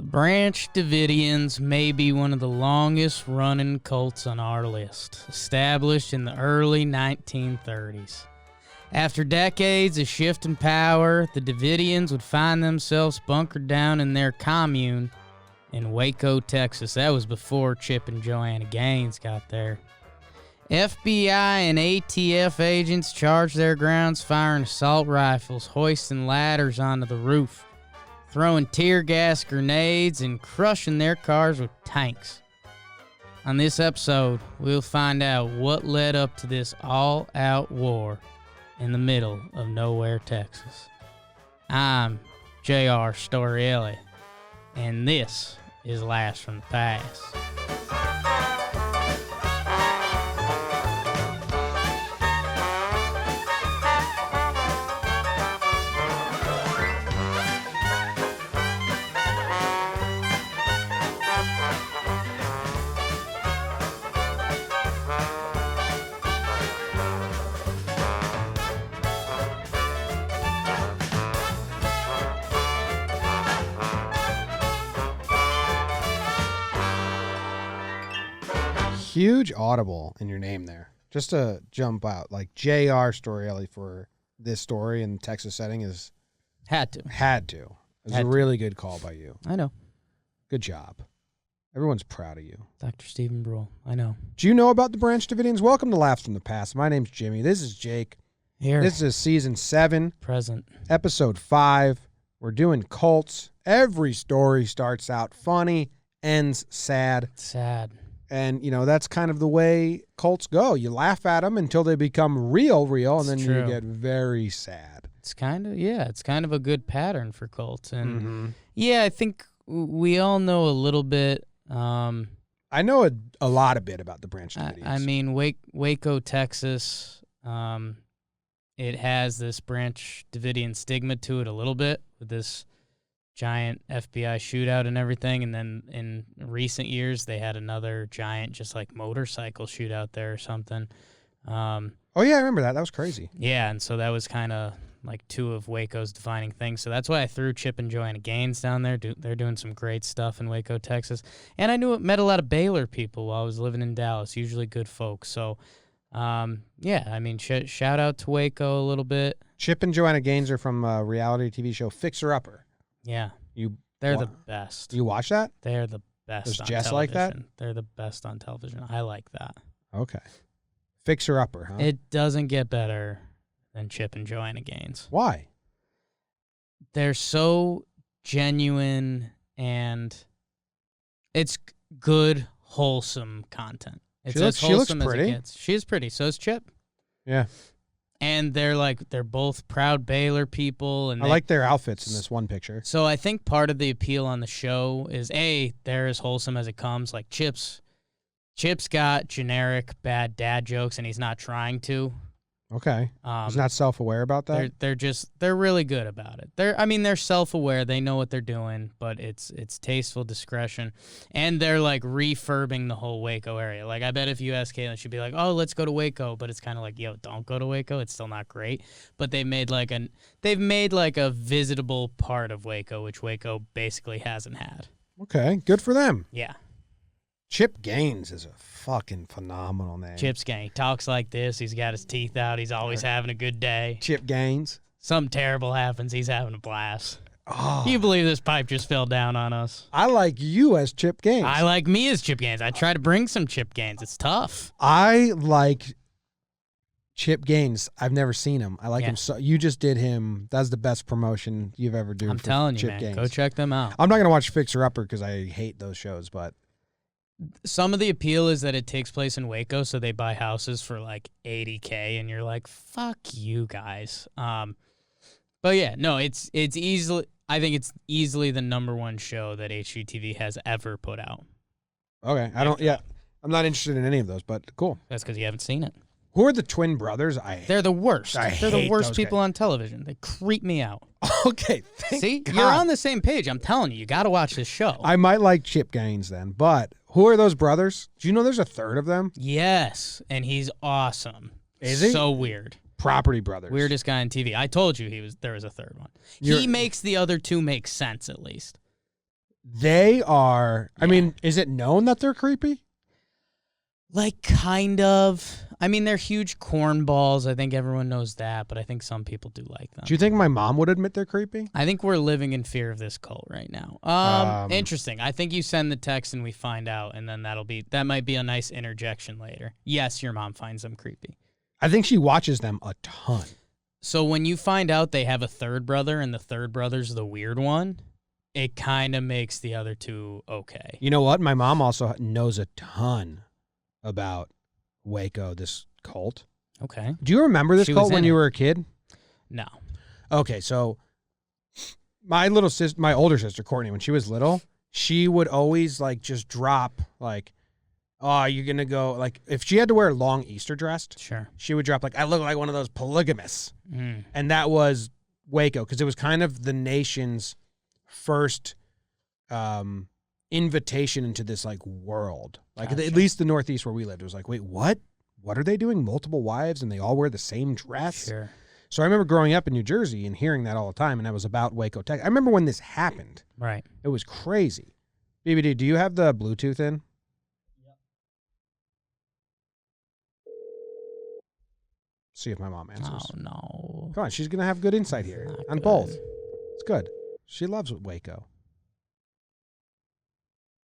The Branch Davidians may be one of the longest-running cults on our list, established in the early 1930s. After decades of shift in power, the Davidians would find themselves bunkered down in their commune in Waco, Texas. That was before Chip and Joanna Gaines got there. FBI and ATF agents charged their grounds, firing assault rifles, hoisting ladders onto the roof, throwing tear gas grenades, and crushing their cars with tanks. On this episode, we'll find out what led up to this all-out war in the middle of nowhere, Texas. I'm J.R. Storielli, and this is Last from the Past. Huge audible in your name there. Just to jump out, like J.R. Storielli for this story in the Texas setting is... Had to. It was a really good call by you. I know. Good job. Everyone's proud of you. Dr. Stephen Brule. I know. Do you know about the Branch Davidians? Welcome to Laughs from the Past. My name's Jimmy. This is Jake. Here. This is season 7. Present. Episode 5. We're doing cults. Every story starts out funny, ends sad. Sad. And, you know, that's kind of the way cults go. You laugh at them until they become real, and then you get very sad. It's kind of a good pattern for cults. And, yeah, I think we all know a little bit. I know a lot about the Branch Davidians. I mean, Waco, Texas, it has this Branch Davidian stigma to it a little bit with this giant FBI shootout and everything, and then in recent years they had another giant just like motorcycle shootout there or something. Oh yeah, I remember that. That was crazy. Yeah, and so that was kind of like two of Waco's defining things. So that's why I threw Chip and Joanna Gaines down there. They're doing some great stuff in Waco, Texas. And I met a lot of Baylor people while I was living in Dallas, usually good folks. So yeah, I mean, shout out to Waco a little bit. Chip and Joanna Gaines are from a reality TV show Fixer Upper. Yeah. They're the best. You watch that? They're the best There's on Jess television. like that? They're the best on television. I like that. Okay. Fixer Upper, huh? It doesn't get better than Chip and Joanna Gaines. Why? They're so genuine, and it's good, wholesome content. It's as wholesome as it gets. She is pretty. So is Chip. Yeah. And they're both proud Baylor people, and I like their outfits in this one picture. So I think part of the appeal on the show is they're as wholesome as it comes. Like Chip's got generic bad dad jokes, and he's not trying to. Okay. He's not self-aware about that? They're really good about it. They're self-aware. They know what they're doing, but it's tasteful discretion. And they're like refurbing the whole Waco area. Like I bet if you ask Caitlin, she'd be like, "Oh, let's go to Waco," but it's kind of like, "Yo, don't go to Waco. It's still not great." But they've made like a visitable part of Waco, which Waco basically hasn't had. Okay, good for them. Yeah. Chip Gaines is a fucking phenomenal name. Chip's Gaines. He talks like this. He's got his teeth out. He's always having a good day. Chip Gaines. Something terrible happens. He's having a blast. Oh. Can you believe this pipe just fell down on us? I like you as Chip Gaines. I like me as Chip Gaines. I try to bring some Chip Gaines. It's tough. I like Chip Gaines. I've never seen him. I like him so. You just did him. That's the best promotion you've ever done. I'm telling you, Chip man. Gaines. Go check them out. I'm not going to watch Fixer Upper because I hate those shows, but some of the appeal is that it takes place in Waco, so they buy houses for like $80K, and you're like, fuck you guys. But yeah, no, it's easily. I think it's easily the number one show that HGTV has ever put out. Okay, I'm not interested in any of those, but cool. That's because you haven't seen it. Who are the twin brothers? They're the worst. They're the worst people guys on television. They creep me out. Okay, see, God. You're on the same page. I'm telling you, you got to watch this show. I might like Chip Gaines then, but who are those brothers? Do you know there's a third of them? Yes, and he's awesome. Is he? So weird. Property Brothers. Weirdest guy on TV. I told you there was a third one. He makes the other two make sense, at least. they are. I Yeah. mean, is it known that they're creepy? Like, kind of. I mean, they're huge cornballs. I think everyone knows that, but I think some people do like them. Do you think my mom would admit they're creepy? I think we're living in fear of this cult right now. Interesting. I think you send the text and we find out, and then that might be a nice interjection later. Yes, your mom finds them creepy. I think she watches them a ton. So when you find out they have a third brother and the third brother's the weird one, it kind of makes the other two okay. You know what? My mom also knows a ton about Waco, this cult. Okay. Do you remember this She was cult when in you it. were a kid? No. Okay, so my older sister Courtney, when she was little, she would always like just drop like, "Oh, you're gonna go," like if she had to wear a long Easter dress, Sure. she would drop like, "I look like one of those polygamists," Mm. and that was Waco because it was kind of the nation's first invitation into this like world. Like Gotcha. at least the Northeast where we lived, it was like, wait, what? What are they doing? Multiple wives and they all wear the same dress? Sure. So I remember growing up in New Jersey and hearing that all the time, and that was about Waco, Texas. I remember when this happened. Right. It was crazy. BBD, do you have the Bluetooth in? Yep. See if my mom answers. Oh, no. Come on, she's going to have good insight here Not on good. both. It's good. She loves Waco.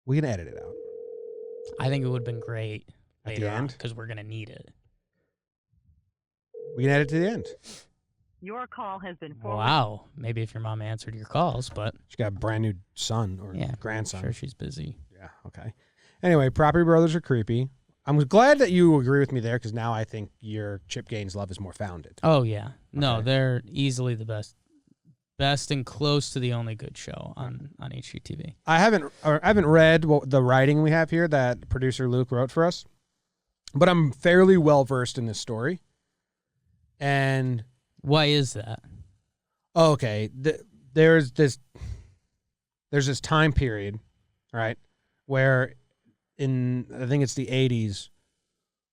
We can edit it out. I think it would have been great At the later on end? because we're going to need it. We can edit to the end. Your call has been forwarded. Wow. Maybe if your mom answered your calls, but She got a brand new son or yeah, grandson. sure she's busy. Yeah, okay. Anyway, Property Brothers are creepy. I'm glad that you agree with me there because now I think your Chip Gaines love is more founded. Oh, yeah. No, Okay. they're easily the best and close to the only good show on HGTV. I haven't read the writing we have here that producer Luke wrote for us, but I'm fairly well versed in this story. And Why is that? okay, there's this time period, right, where I think it's the 80s,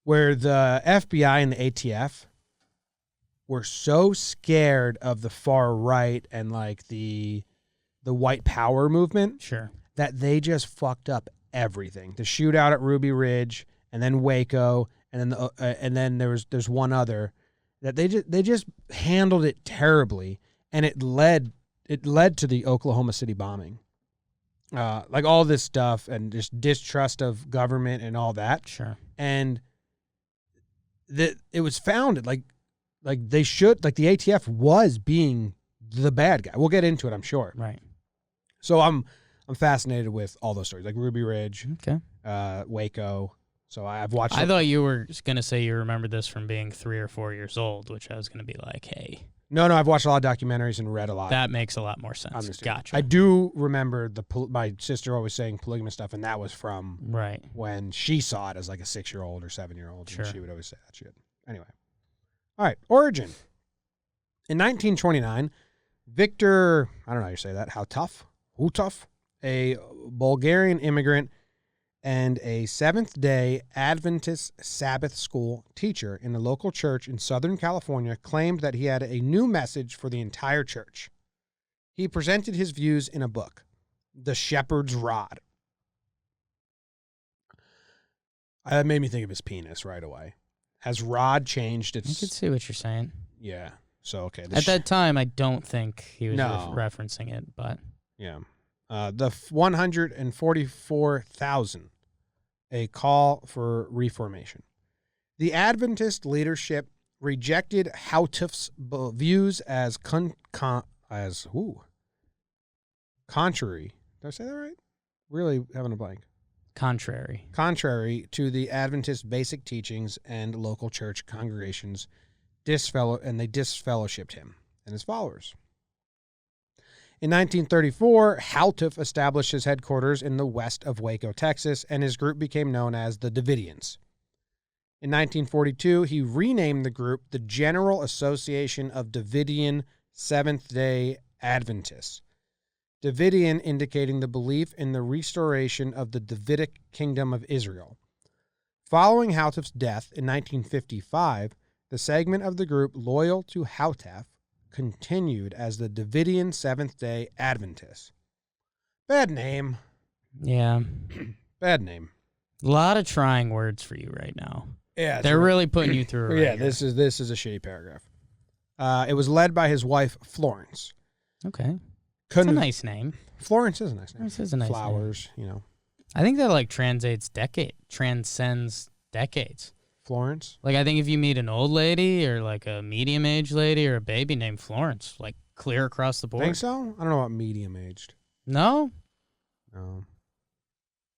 where the FBI and the ATF were so scared of the far right and like the white power movement Sure. that they just fucked up everything. The shootout at Ruby Ridge, and then Waco, and then there's one other that they just handled it terribly, and it led to the Oklahoma City bombing. Like all this stuff and just distrust of government and all that. Sure. And it was founded like they should, like the ATF was being the bad guy. We'll get into it, I'm sure. Right. So I'm fascinated with all those stories, like Ruby Ridge, Okay. Waco. So I've watched. I thought you were going to say you remembered this from being 3 or 4 years old, which I was going to be like, hey, No, I've watched a lot of documentaries and read a lot. that makes a lot more on sense. this. Gotcha. I do remember my sister always saying polygamous stuff, and that was from Right. when she saw it as like a 6-year-old or 7-year-old. Sure. And she would always say that shit. Anyway. All right. Origin. In 1929, Victor, I don't know how you say that, Hutov, a Bulgarian immigrant and a Seventh-day Adventist Sabbath school teacher in a local church in Southern California, claimed that he had a new message for the entire church. He presented his views in a book, The Shepherd's Rod. That made me think of his penis right away. Has rod changed I can its... see what you're saying. Yeah. So, okay. At that time, I don't think he was No. referencing it, but Yeah. The 144,000, a call for reformation. The Adventist leadership rejected Houghton's views as contrary. Did I say that right? Really having a blank. contrary. Contrary to the Adventist basic teachings and local church congregations, they disfellowshipped him and his followers. In 1934, Houghton established his headquarters in the west of Waco, Texas, and his group became known as the Davidians. In 1942, he renamed the group the General Association of Davidian Seventh-day Adventists. Davidian indicating the belief in the restoration of the Davidic kingdom of Israel. Following Houghton's death in 1955, the segment of the group loyal to Houghton continued as the Davidian Seventh-day Adventists. Bad name. Yeah. Bad name. A lot of trying words for you right now. Yeah, They're really putting you through a Yeah, ringer. this is a shitty paragraph. It was led by his wife, Florence. Okay. It's a nice name. Florence is a nice name. This is a nice Flowers, you know. I think that like transcends decades. Florence? Like I think if you meet an old lady or like a medium-aged lady or a baby named Florence, like clear across the board. Think so? I don't know about medium-aged. No? No.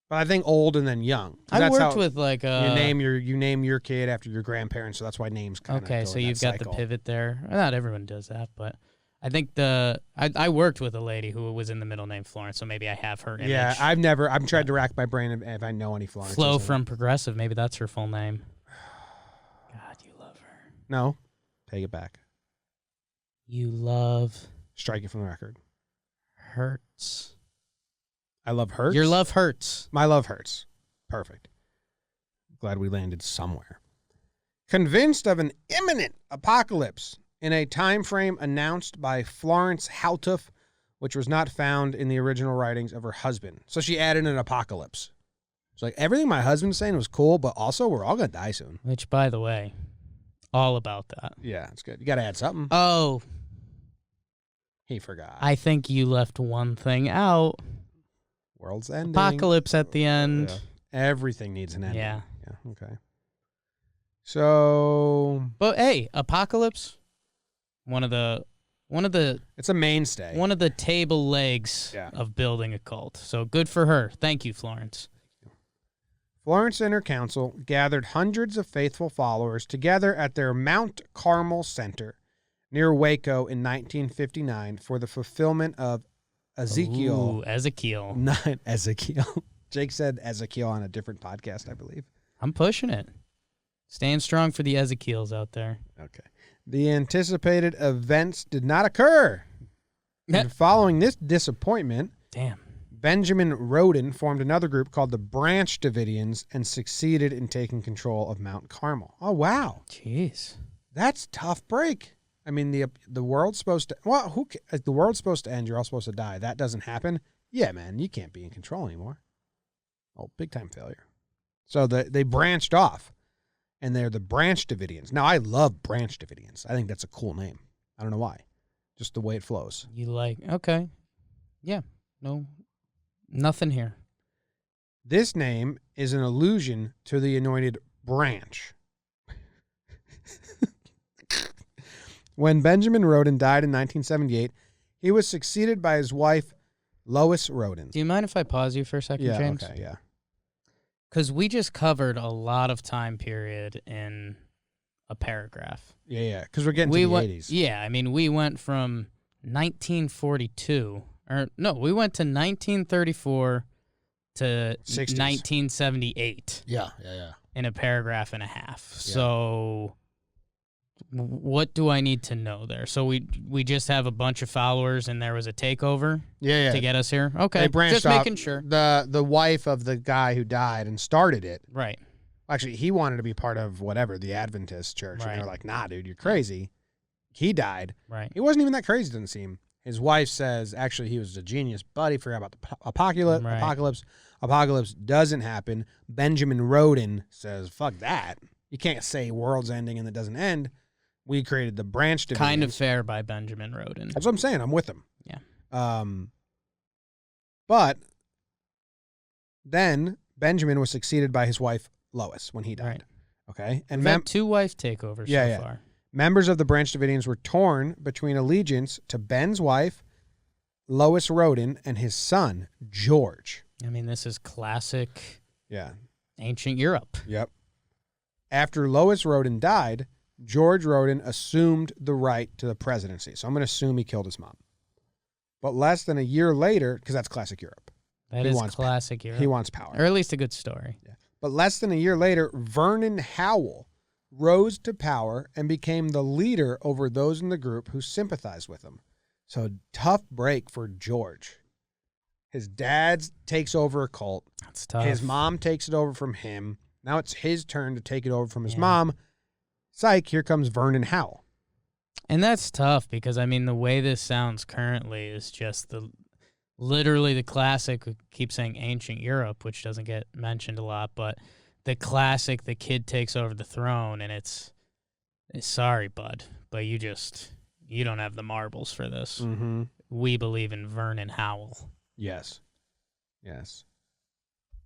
But I think old and then young. I worked with like you name your kid after your grandparents, so that's why names kind of okay, so you've got the pivot there. Not everyone does that, but I think I worked with a lady who was in the middle name Florence, so maybe I have her image. Yeah, I've tried to rack my brain if I know any Florence. Flo from Progressive, maybe that's her full name. God, you love her. No, take it back. You love. Strike it from the record. Hurts. I love hurts. Your love hurts. My love hurts. Perfect. Glad we landed somewhere. Convinced of an imminent apocalypse in a time frame announced by Florence Haltuff, which was not found in the original writings of her husband. So she added an apocalypse. It's like, everything my husband's saying was cool, but also we're all going to die soon. Which, by the way, all about that. Yeah, it's good. You got to add something. Oh. He forgot. I think you left one thing out. World's ending. Apocalypse at the end. Yeah. Everything needs an ending. Yeah. Yeah, okay. So. But hey, apocalypse, one of the it's a mainstay. One of the table legs of building a cult. So good for her. Thank you, Florence. Florence and her council gathered hundreds of faithful followers together at their Mount Carmel Center near Waco in 1959 for the fulfillment of Ezekiel. Ooh, Ezekiel. Not Ezekiel. Jake said Ezekiel on a different podcast, I believe. I'm pushing it. Staying strong for the Ezekiels out there. Okay. The anticipated events did not occur. And following this disappointment, Benjamin Roden formed another group called the Branch Davidians and succeeded in taking control of Mount Carmel. Oh, wow. Jeez. That's a tough break. I mean, the world's supposed to, if the world's supposed to end, you're all supposed to die. That doesn't happen. Yeah, man, you can't be in control anymore. Oh, big time failure. So they branched off, and they're the Branch Davidians. Now, I love Branch Davidians. I think that's a cool name. I don't know why. Just the way it flows. You like, okay. Yeah, no, nothing here. This name is an allusion to the anointed branch. When Benjamin Roden died in 1978, he was succeeded by his wife, Lois Roden. Do you mind if I pause you for a second, James? Okay, yeah. Because we just covered a lot of time period in a paragraph. Yeah, because we're getting to the 80s. Yeah, I mean, we went from 1942, we went to 1934 to 60s. 1978. Yeah. In a paragraph and a half. Yeah. So what do I need to know there? So we just have a bunch of followers and there was a takeover to get us here? Okay, they branched just off. Making sure. The wife of the guy who died and started it. Right. Actually, he wanted to be part of whatever, the Adventist church. Right. And they're like, nah, dude, you're crazy. He died. Right. He wasn't even that crazy, doesn't seem. His wife says, actually, he was a genius, but he forgot about the apocalypse. Right. Apocalypse doesn't happen. Benjamin Roden says, fuck that. You can't say world's ending and it doesn't end. We created the Branch Davidians. Kind of fair by Benjamin Roden. That's what I'm saying. I'm with him. Yeah. But then Benjamin was succeeded by his wife, Lois, when he died. Right. Okay? And We've had 2 wife takeovers so far. Members of the Branch Davidians were torn between allegiance to Ben's wife, Lois Roden, and his son, George. I mean, this is classic ancient Europe. Yep. After Lois Roden died, George Roden assumed the right to the presidency. So I'm going to assume he killed his mom. But less than a year later, because that's classic Europe. That is classic Europe. He wants power. Or at least a good story. Yeah. But less than a year later, Vernon Howell rose to power and became the leader over those in the group who sympathized with him. So tough break for George. His dad takes over a cult. That's tough. His mom takes it over from him. Now it's his turn to take it over from his mom. Psych, here comes Vernon Howell. And that's tough because, I mean, the way this sounds currently is just literally the classic, we keep saying ancient Europe, which doesn't get mentioned a lot, but the classic, the kid takes over the throne, and it's sorry, bud, but you don't have the marbles for this. Mm-hmm. We believe in Vernon Howell. Yes.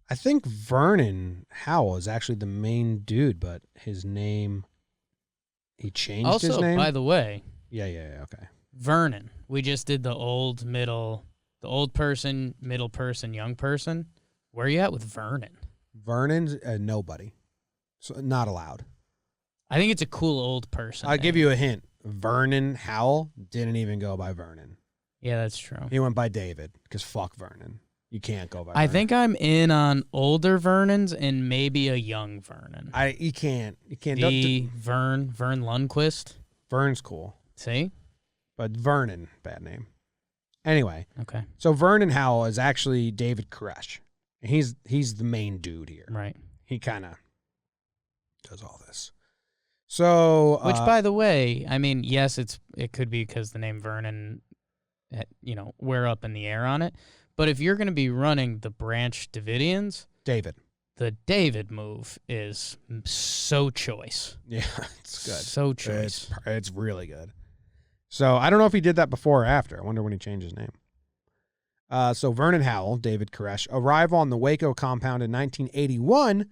I think Vernon Howell is actually the main dude, but his name, he changed his name. Also, by the way, Yeah, okay. Vernon, we just did the old person, middle person, young person. Where are you at with Vernon? Vernon's nobody. So not allowed. I think it's a cool old person. I'll name. give you a hint. Vernon Howell didn't even go by Vernon. Yeah, that's true. He went by David, because fuck Vernon. You can't go by I Vernon. think I'm in on older Vernons and maybe a young Vernon. You can't. Vern Lundquist. Vern's cool. See? But Vernon, bad name. Anyway, Okay. so Vernon Howell is actually David Koresh. He's the main dude here. Right. He kind of does all this. So, Which, by the way, I mean, yes, it could be because the name Vernon, we're up in the air on it. But if you're going to be running the branch Davidians, David. the David move is so choice. Yeah, it's good. So choice. It's really good. So I don't know if he did that before or after. I wonder when he changed his name. So Vernon Howell, David Koresh, arrival on the Waco compound in 1981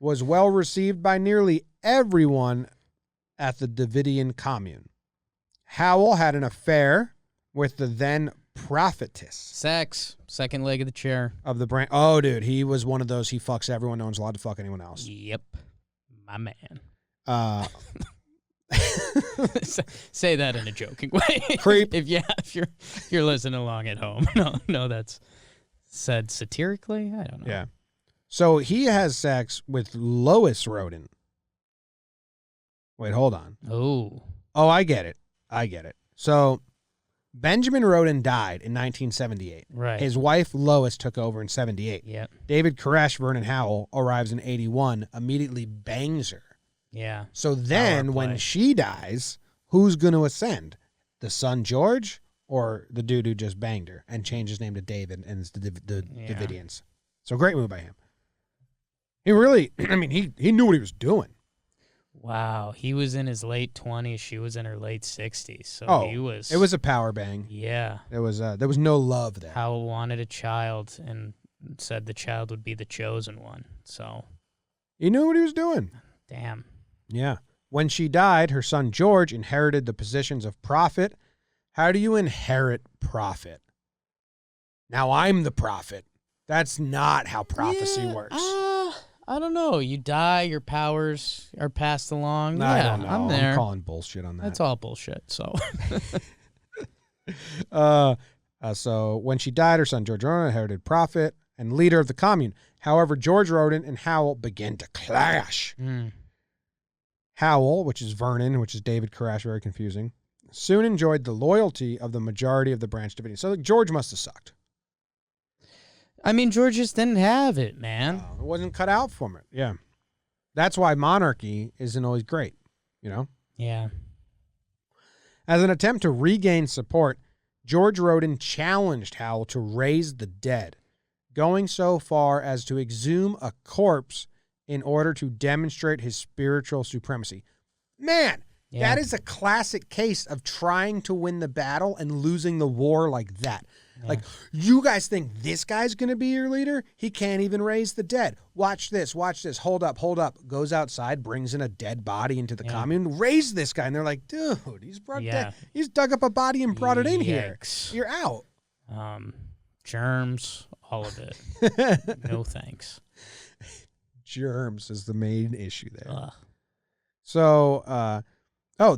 was well received by nearly everyone at the Davidian commune. Howell had an affair with the then prophetess. Sex, second leg of the chair. Of the brand. Oh, dude, he was one of those, he fucks everyone, no one's allowed to fuck anyone else. Yep. My man. Say that in a joking way. Creep. if you're listening along at home. No, that's said satirically. I don't know. Yeah. So he has sex with Lois Rodin. Wait, hold on. Oh, I get it. So Benjamin Rodin died in 1978. right. His wife Lois took over in 78. Yep. David Koresh, Vernon Howell, arrives in 81, immediately bangs her. Yeah. So then Power when play. she dies, who's going to ascend? The son George or the dude who just banged her and changed his name to David and it's the Yeah. Davidians? So great move by him. He really, he knew what he was doing. Wow. He was in his late 20s. She was in her late 60s. So he was. It was a power bang. Yeah. There was no love there. Howell wanted a child and said the child would be the chosen one. So, He knew what he was doing. damn. Yeah. When she died, her son George inherited the positions of prophet. How do you inherit prophet? Now I'm the prophet. That's not how prophecy works. I don't know. You die, your powers are passed along. I Yeah, don't know. I'm there. I'm calling bullshit on that. That's all bullshit. So, So when she died, her son George Rodin inherited prophet and leader of the commune. However, George Rodin and Howell began to clash. Howell, which is Vernon, which is David Koresh, very confusing, soon enjoyed the loyalty of the majority of the branch Davidians. So George must have sucked. I mean, George just didn't have it, man. It wasn't cut out for it. Yeah. That's why monarchy isn't always great, Yeah. As an attempt to regain support, George Rodin challenged Howell to raise the dead, going so far as to exhume a corpse in order to demonstrate his spiritual supremacy. Man, Yeah. that is a classic case of trying to win the battle and losing the war like that. Yeah. Like, you guys think this guy's going to be your leader? He can't even raise the dead. Watch this. Hold up. Goes outside, brings in a dead body into the commune. Raise this guy. And they're like, dude, he's dug up a body and brought it in here. Yikes. You're out. Germs, all of it. No thanks. Germs is the main issue there. Ugh. So,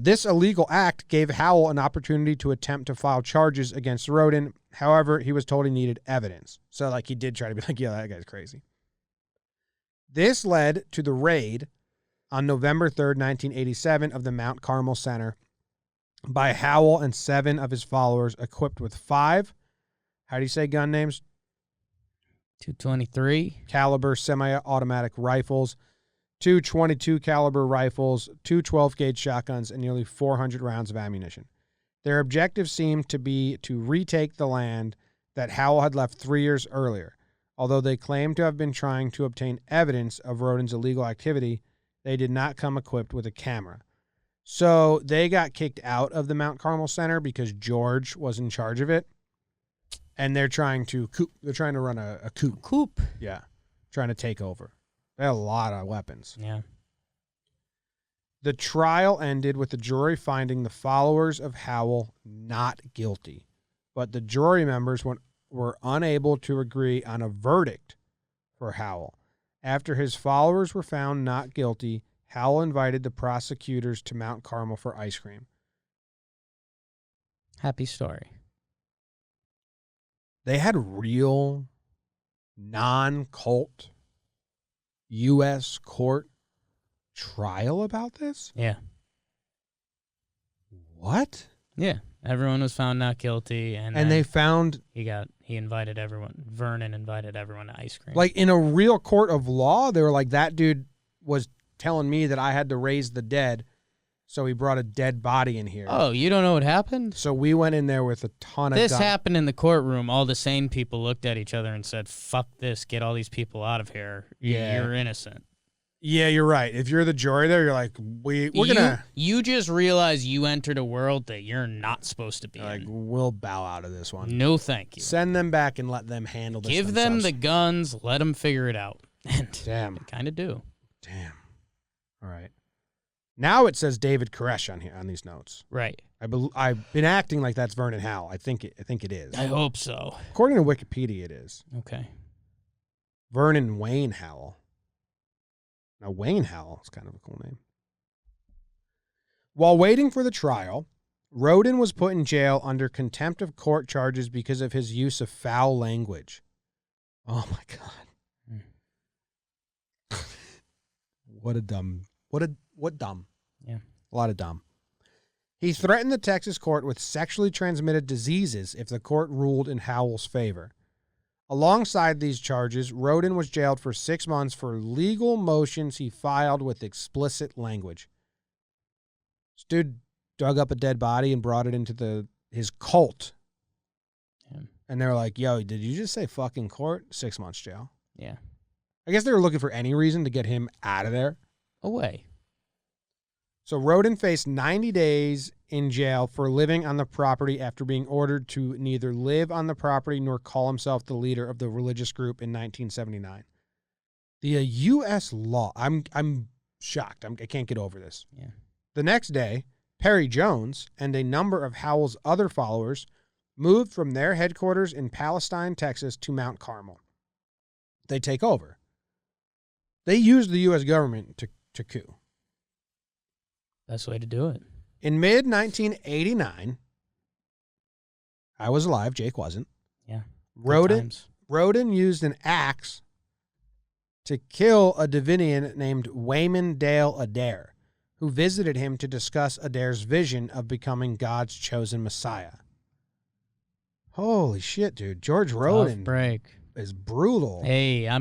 this illegal act gave Howell an opportunity to attempt to file charges against Rodin. However, he was told he needed evidence. So, he did try to be like, yeah, that guy's crazy. This led to the raid on November 3rd, 1987 of the Mount Carmel Center by Howell and 7 of his followers equipped with 5, how do you say gun names? 223. Caliber semi-automatic rifles, 2 22 caliber rifles, 2 12-gauge shotguns, and nearly 400 rounds of ammunition. Their objective seemed to be to retake the land that Howell had left 3 years earlier. Although they claimed to have been trying to obtain evidence of Roden's illegal activity, they did not come equipped with a camera. So they got kicked out of the Mount Carmel Center because George was in charge of it. And they're trying to run a coup. Coup. Yeah. Trying to take over. They had a lot of weapons. Yeah. The trial ended with the jury finding the followers of Howell not guilty. But the jury members were unable to agree on a verdict for Howell. After his followers were found not guilty, Howell invited the prosecutors to Mount Carmel for ice cream. Happy story. They had real non-cult U.S. court trial about this? Yeah. What? Yeah. Everyone was found not guilty, and they found he invited everyone. Vernon invited everyone to ice cream. like in a real court of law. They were like, that dude was telling me that I had to raise the dead, so he brought a dead body in here. Oh, you don't know what happened? So we went in there with a ton of This happened in the courtroom. All the sane people looked at each other and said, "Fuck this! Get all these people out of here. Yeah. You're innocent." Yeah, you're right. If you're the jury there, you're like, we're gonna You just realize you entered a world that you're not supposed to be like in. we'll bow out of this one. No, thank you. Send them back and let them handle this. Give them the guns. Let them figure it out. And Damn. they kind of do. Damn. All right. Now it says David Koresh on here on these notes. Right. I've been acting like that's Vernon Howell. I think it is. I hope so. According to Wikipedia, it is Okay. Vernon Wayne Howell. Now Wayne Howell is kind of a cool name. While waiting for the trial, Roden was put in jail under contempt of court charges because of his use of foul language. Oh my God. What dumb. Yeah. A lot of dumb. He threatened the Texas court with sexually transmitted diseases if the court ruled in Howell's favor. Alongside these charges, Roden was jailed for 6 months for legal motions he filed with explicit language. This dude dug up a dead body and brought it into his cult. Yeah. And they're like, yo, did you just say fucking court? 6 months jail. Yeah. I guess they were looking for any reason to get him out of there. Away. So Roden faced 90 days in jail for living on the property after being ordered to neither live on the property nor call himself the leader of the religious group in 1979. The U.S. law, I'm shocked. I can't get over this. Yeah. The next day, Perry Jones and a number of Howell's other followers moved from their headquarters in Palestine, Texas, to Mount Carmel. They take over. They used the U.S. government to coup. Best way to do it. In mid-1989, I was alive, Jake wasn't. Yeah. Roden used an axe to kill a Davidian named Wayman Dale Adair, who visited him to discuss Adair's vision of becoming God's chosen Messiah. Holy shit, dude. George Roden is brutal. Hey, I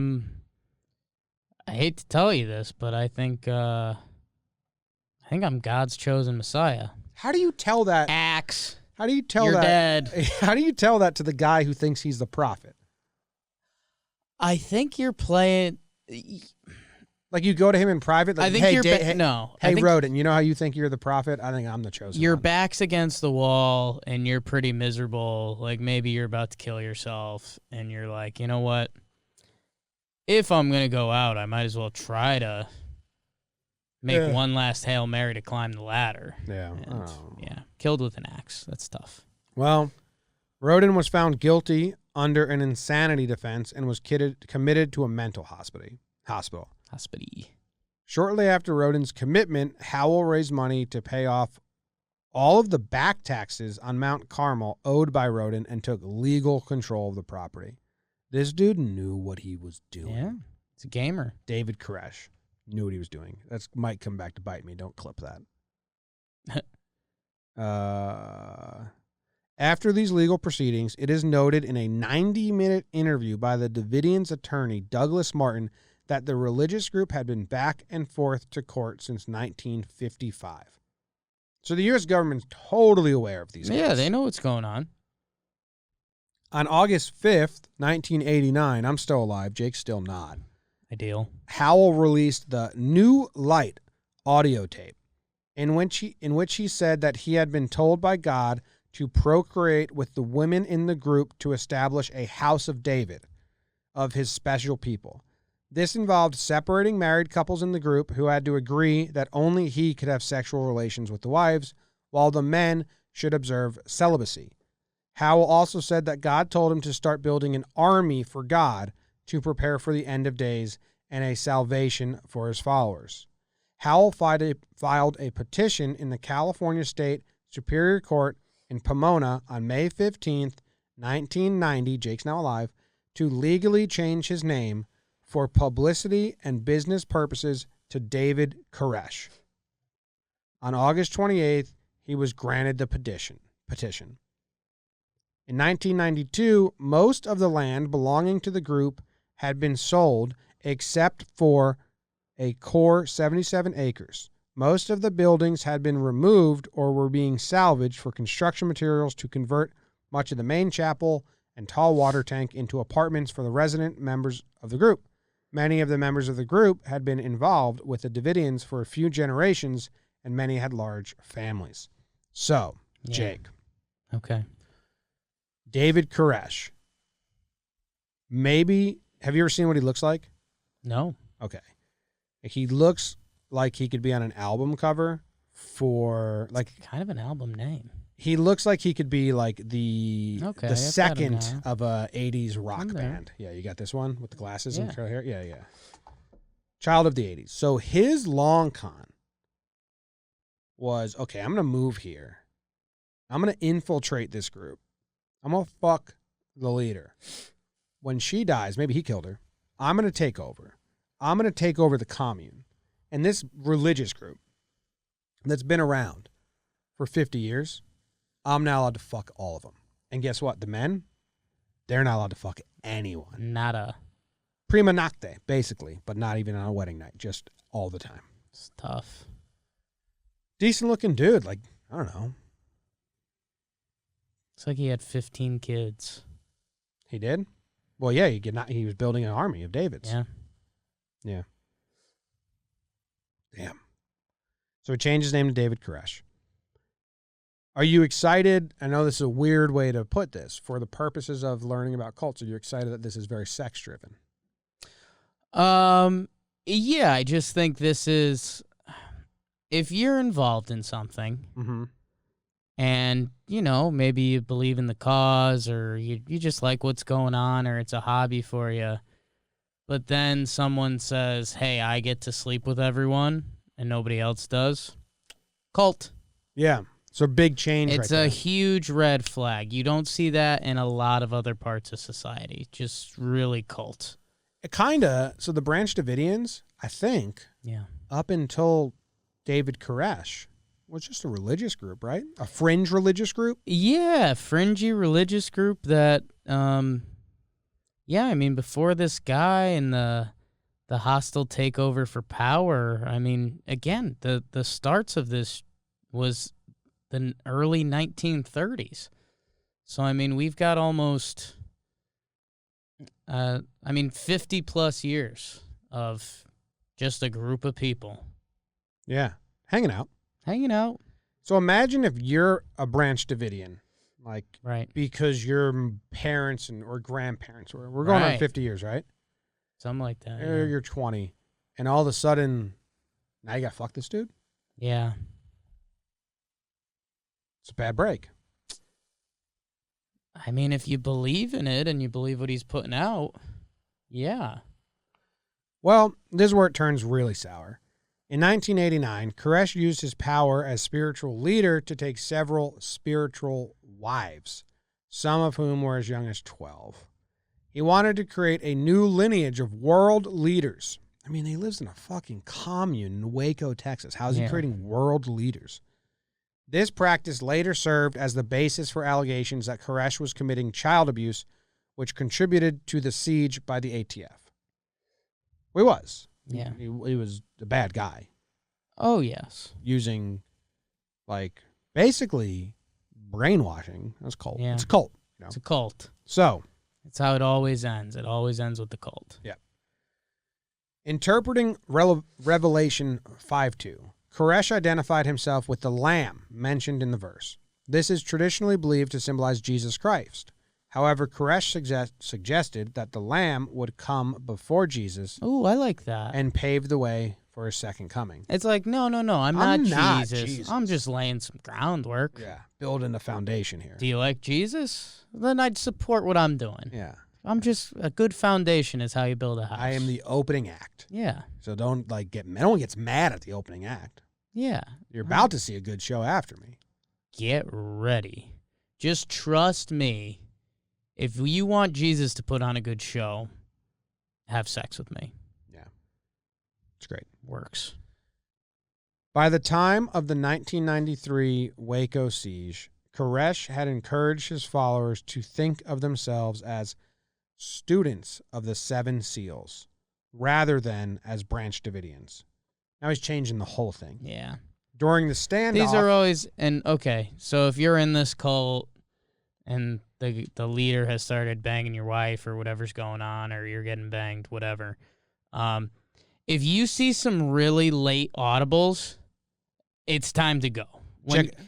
hate to tell you this, but I think I'm God's chosen Messiah. How do you tell that? Axe. How do you tell You're that? dead. How do you tell that to the guy who thinks he's the prophet? I think you're playing. Like you go to him in private. Like, I think hey, you're no. Hey, Roden, you know how you think you're the prophet? I think I'm the chosen Your one. back's against the wall and you're pretty miserable. Like maybe you're about to kill yourself, and you're like, you know what? If I'm gonna go out, I might as well try to make one last Hail Mary to climb the ladder. Yeah. And, yeah. Killed with an axe. That's tough. Well, Roden was found guilty under an insanity defense and was committed to a mental hospital. Shortly after Roden's commitment, Howell raised money to pay off all of the back taxes on Mount Carmel owed by Roden and took legal control of the property. This dude knew what he was doing. Yeah. It's a gamer. David Koresh knew what he was doing. That might come back to bite me. Don't clip that. After these legal proceedings, it is noted in a 90-minute interview by the Davidians' attorney, Douglas Martin, that the religious group had been back and forth to court since 1955. So the U.S. government's totally aware of these Yeah, cases. they know what's going on. On August 5th, 1989, I'm still alive, Jake's still not. Ideal. Howell released the New Light audio tape in which he said that he had been told by God to procreate with the women in the group to establish a house of David, of his special people. This involved separating married couples in the group who had to agree that only he could have sexual relations with the wives, while the men should observe celibacy. Howell also said that God told him to start building an army for God to prepare for the end of days and a salvation for his followers. Howell filed a petition in the California State Superior Court in Pomona on May 15th, 1990, Jake's now alive, to legally change his name for publicity and business purposes to David Koresh. On August 28th, he was granted the petition. In 1992, most of the land belonging to the group had been sold except for a core 77 acres. Most of the buildings had been removed or were being salvaged for construction materials to convert much of the main chapel and tall water tank into apartments for the resident members of the group. Many of the members of the group had been involved with the Davidians for a few generations, and many had large families. So, Yeah. Jake. Okay. David Koresh. Maybe, have you ever seen what he looks like? No. Okay. He looks like he could be on an album cover for, like, Kind of an album name. he looks like he could be like the Okay, the I've got him second now. of a 80s rock I'm there. band. Yeah, you got this one with the glasses Yeah. and curly hair? Yeah, yeah. Child of the 80s. So his long con was, okay, I'm going to move here. I'm going to infiltrate this group. I'm going to fuck the leader. When she dies, maybe he killed her, I'm going to take over. I'm going to take over the commune. And this religious group that's been around for 50 years, I'm not allowed to fuck all of them. And guess what? The men, they're not allowed to fuck anyone. Nada. Prima nocte, basically, but not even on a wedding night, just all the time. It's tough. Decent looking dude, like, I don't know. It's like he had 15 kids. He did? Well, yeah, he was building an army of Davids. Yeah. Yeah. Damn. So he changed his name to David Koresh. Are you excited? I know this is a weird way to put this. For the purposes of learning about cults, are you excited that this is very sex-driven? Yeah, I just think this is, if you're involved in something Mm-hmm. and, you know, maybe you believe in the cause or you just like what's going on or it's a hobby for you, but then someone says, hey, I get to sleep with everyone and nobody else does. Cult. Yeah. So big change It's right a there. huge red flag. You don't see that in a lot of other parts of society. Just really cult. It kind of, so the Branch Davidians, I think, Yeah. up until David Koresh, was just a religious group, right? A fringe religious group? Yeah, fringy religious group that, yeah, I mean, before this guy and the hostile takeover for power, I mean, again, the starts of this was the early 1930s. So, I mean, we've got almost, 50 plus years of just a group of people Yeah. Hanging out. hanging out. So imagine if you're a Branch Davidian, like, Right. because your parents or grandparents we're going on Right. 50 years, right? Something like that. Or you're 20, and all of a sudden, now you got to fuck this dude? Yeah. It's a bad break. I mean, if you believe in it and you believe what he's putting out, yeah. Well, this is where it turns really sour. In 1989, Koresh used his power as spiritual leader to take several spiritual wives, some of whom were as young as 12. He wanted to create a new lineage of world leaders. I mean, he lives in a fucking commune in Waco, Texas. How's he Yeah. creating world leaders? This practice later served as the basis for allegations that Koresh was committing child abuse, which contributed to the siege by the ATF. He was. Yeah. He was a bad guy Oh, yes. using, like, basically brainwashing. That's cult. Yeah. It's a cult. It's a cult. So, That's how it always ends. It always ends with the cult. interpreting Revelation 5:2, Koresh identified himself with the lamb mentioned in the verse. This is traditionally believed to symbolize Jesus Christ. However, Koresh suggested that the lamb would come before Jesus Oh, I like that. and pave the way for his second coming. It's like, no, I'm not Jesus. I'm just laying some groundwork. Yeah, building a foundation here. Do you like Jesus? Then I'd support what I'm doing. Yeah. I'm just, a good foundation is how you build a house. I am the opening act. Yeah. So don't no one gets mad at the opening act. Yeah. You're about to see a good show after me. Get ready. Just trust me. If you want Jesus to put on a good show, have sex with me. Yeah. It's great. Works. By the time of the 1993 Waco siege, Koresh had encouraged his followers to think of themselves as students of the Seven Seals rather than as branch Davidians. Now he's changing the whole thing. Yeah. During the standoff... These are always, and okay, so if you're in this cult and the leader has started banging your wife or whatever's going on, or you're getting banged, whatever, if you see some really late audibles, it's time to go.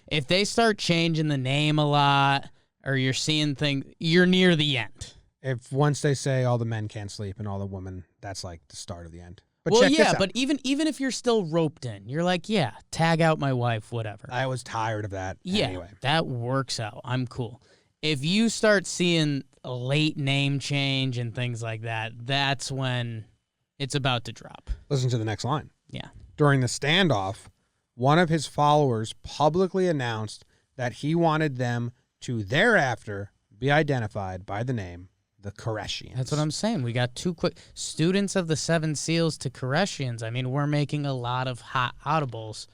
If they start changing the name a lot, or you're seeing things, you're near the end. If once they say all the men can't sleep and all the women, that's like the start of the end. But well, check yeah, this out. but even if you're still roped in, you're like, yeah, tag out my wife, whatever. I was tired of that Yeah, that works out. I'm cool. If you start seeing a late name change and things like that, that's when it's about to drop. Listen to the next line. Yeah. During the standoff, one of his followers publicly announced that he wanted them to thereafter be identified by the name the Koreshians. That's what I'm saying. We got two quick students of the Seven Seals to Koreshians. I mean, we're making a lot of hot audibles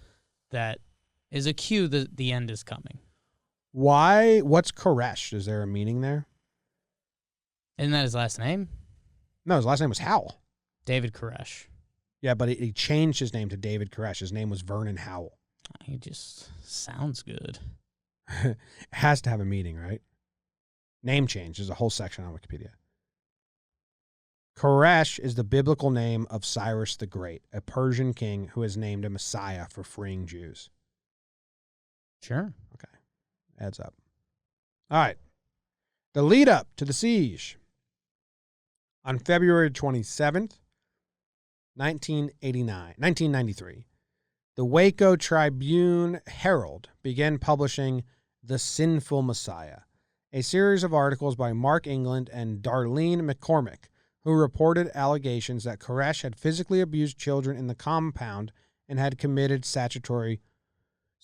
that is a cue that the end is coming. Why? What's Koresh? Is there a meaning there? Isn't that his last name? No, his last name was Howell. David Koresh. Yeah, but he changed his name to David Koresh. His name was Vernon Howell. He just sounds good. It has to have a meaning, right? Name change. There's a whole section on Wikipedia. Koresh is the biblical name of Cyrus the Great, a Persian king who is named a Messiah for freeing Jews. Sure. Okay. Adds up. All right. The lead up to the siege. On February 27th, 1993, the Waco Tribune Herald began publishing The Sinful Messiah, a series of articles by Mark England and Darlene McCormick, who reported allegations that Koresh had physically abused children in the compound and had committed statutory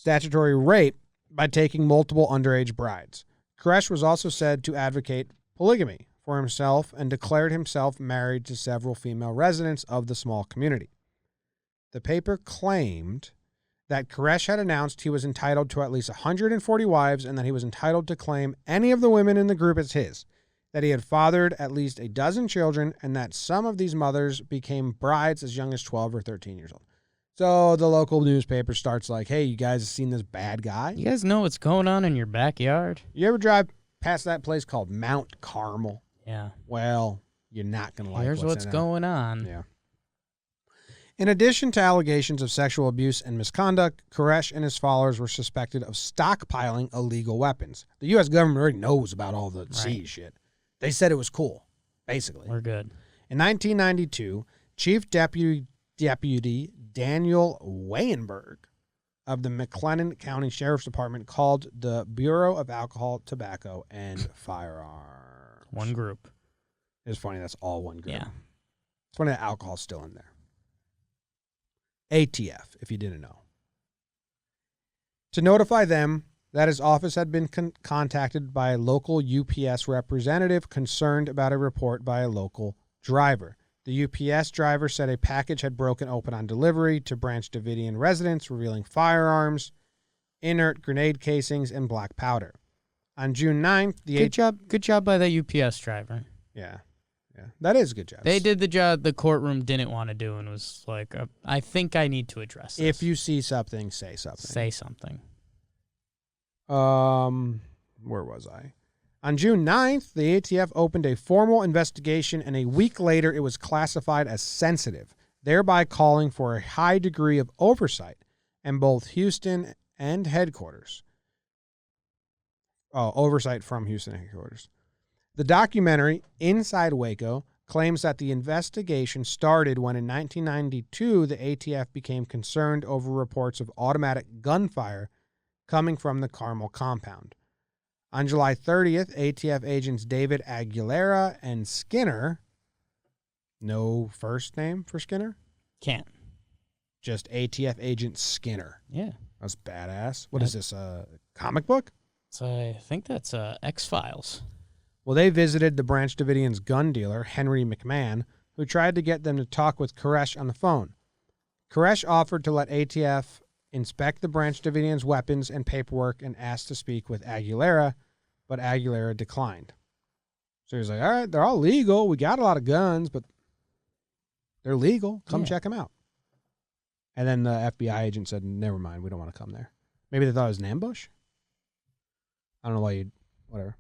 rape by taking multiple underage brides. Koresh was also said to advocate polygamy for himself and declared himself married to several female residents of the small community. The paper claimed that Koresh had announced he was entitled to at least 140 wives and that he was entitled to claim any of the women in the group as his, that he had fathered at least a dozen children, and that some of these mothers became brides as young as 12 or 13 years old. So the local newspaper starts like, hey, you guys have seen this bad guy? You guys know what's going on in your backyard? You ever drive past that place called Mount Carmel? Yeah. Well, you're not going to like Here's what's going on. Yeah. In addition to allegations of sexual abuse and misconduct, Koresh and his followers were suspected of stockpiling illegal weapons. The U.S. government already knows about all the siege shit. They said it was cool, basically. We're good. In 1992, Chief Deputy Daniel Wayenberg of the McLennan County Sheriff's Department called the Bureau of Alcohol, Tobacco, and Firearms. One group. It's funny, that's all one group. Yeah. It's funny that alcohol's still in there. ATF, if you didn't know. To notify them that his office had been contacted by a local UPS representative concerned about a report by a local driver. The UPS driver said a package had broken open on delivery to Branch Davidian residents, revealing firearms, inert grenade casings, and black powder. On June 9th, Good job by that UPS driver. Yeah. That is a good job. They did the job the courtroom didn't want to do and was like, I think I need to address this. If you see something, say something. Say something. Where was I? On June 9th, the ATF opened a formal investigation, and a week later it was classified as sensitive, thereby calling for a high degree of oversight in both Houston and headquarters. Oversight from Houston headquarters. The documentary, Inside Waco, claims that the investigation started when in 1992 the ATF became concerned over reports of automatic gunfire coming from the Carmel compound. On July 30th, ATF agents David Aguilera and Skinner, no first name for Skinner? Can't. Just ATF agent Skinner. Yeah. That's badass. What is this, a comic book? So I think that's X-Files. Well, they visited the Branch Davidians' gun dealer, Henry McMahon, who tried to get them to talk with Koresh on the phone. Koresh offered to let ATF inspect the Branch Davidians' weapons and paperwork and asked to speak with Aguilera, but Aguilera declined. So he was like, all right, they're all legal. We got a lot of guns, but they're legal. Come check them out. And then the FBI agent said, never mind, we don't want to come there. Maybe they thought it was an ambush? I don't know why whatever.